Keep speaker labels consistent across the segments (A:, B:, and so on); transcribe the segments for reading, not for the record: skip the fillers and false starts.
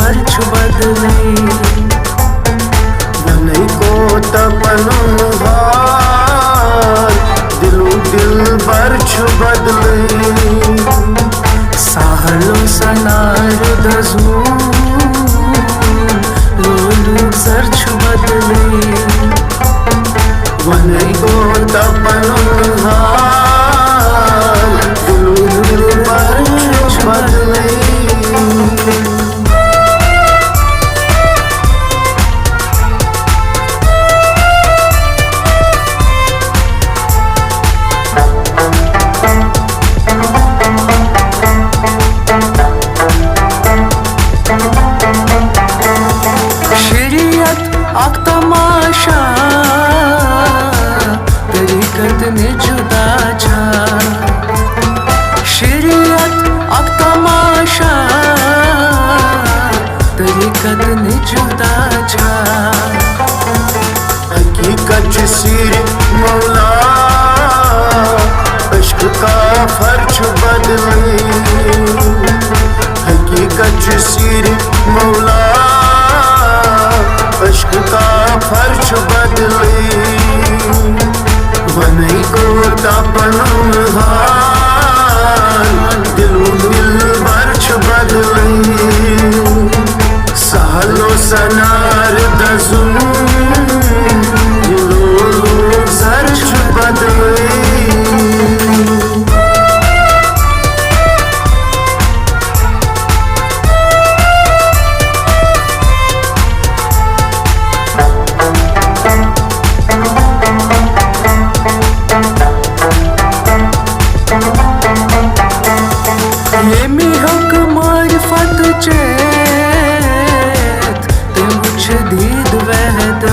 A: बर छु बदले
B: वनै को तपनुन हाल दिलो दिल बर छु बदले
A: साहलो सनार दजू लोलू सर छु बदले
B: वनै को तपनुन हाल दिलो दिल बर छु बदले
A: अक तमाशा तरीकत ने जुदा छा शरीयत अक तमाशा तरीकत ने जुदा छा
B: हकीकत सिर मौला इश्क का फर्ज बदले हकीकत सिर मौला इश्क का फर्ज बदले वनै को तपनुन हाल दिलो दिल बर्छ बदले सहलो सनार दजुन दिलो सर्च बदले
A: येमी हक मारिफत चेत ते मुझ दीद वहद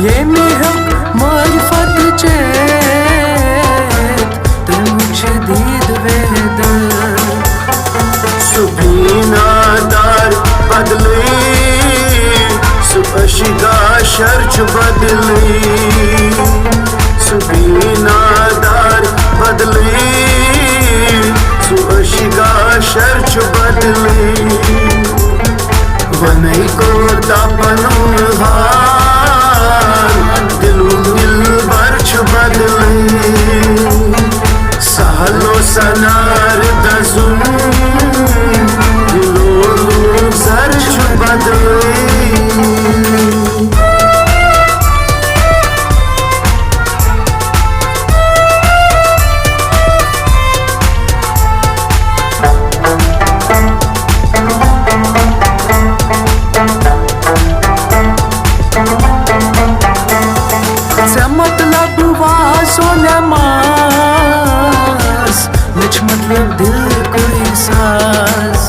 A: येमी हक मारिफत चेत ते मुझ दीद वहद
B: सुबीना दार बदले सुअशिगा शर्च बदले सुबीना दार बदले सुअशिगा शर्च बदले वनै को तपनुन हाल दिलो दिल बर्छ बदले सहलो सनार दजुन दिलो सर्च बदले
A: मतलब वासो नमाज मिछ मतलब दिल कोई साज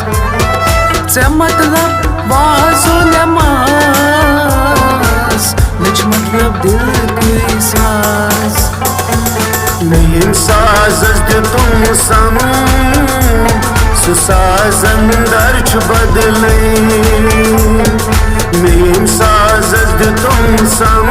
A: से मतलब वासो नमाज मिछ मतलब दिल कोई साज
B: नयन साजस दे तुम सम सुसाजन दर्च बदले नयन साजस दे तुम सम